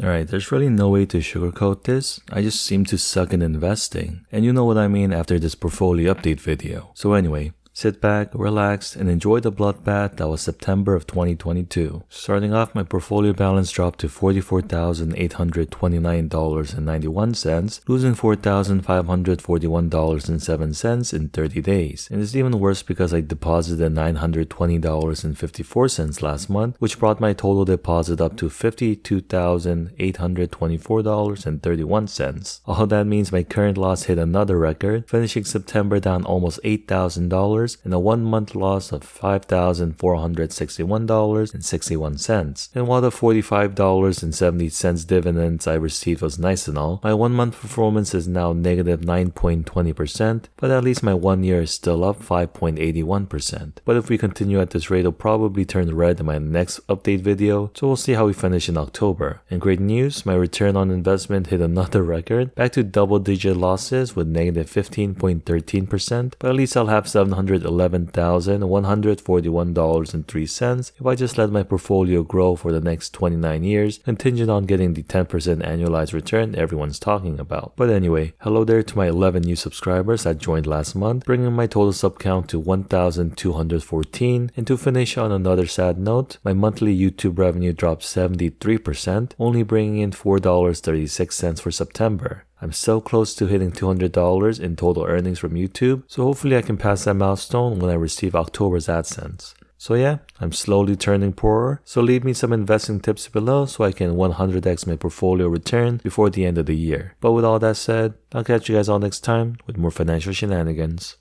Alright, there's really no way to sugarcoat this. I just seem to suck in investing. And you know what I mean after this portfolio update video. So anyway, sit back, relax, and enjoy the bloodbath that was September of 2022. Starting off, my portfolio balance dropped to $44,829.91, losing $4,541.07 in 30 days. And it's even worse because I deposited $920.54 last month, which brought my total deposit up to $52,824.31. All that means my current loss hit another record, finishing September down almost $8,000 and a 1-month loss of $5,461.61. And while the $45.70 dividends I received was nice and all, my 1-month performance is now negative 9.20%, but at least my 1 year is still up 5.81%. But if we continue at this rate, it'll probably turn red in my next update video, so we'll see how we finish in October. And great news, my return on investment hit another record, back to double-digit losses with negative 15.13%, but at least I'll have $711,141.03 if I just let my portfolio grow for the next 29 years, contingent on getting the 10% annualized return everyone's talking about. But anyway, hello there to my 11 new subscribers that joined last month, bringing my total sub count to 1,214. And to finish on another sad note, my monthly YouTube revenue dropped 73%, only bringing in $4.36 for September. I'm so close to hitting $200 in total earnings from YouTube, so hopefully I can pass that milestone when I receive October's AdSense. So yeah, I'm slowly turning poorer, so leave me some investing tips below so I can 100x my portfolio return before the end of the year. But with all that said, I'll catch you guys all next time with more financial shenanigans.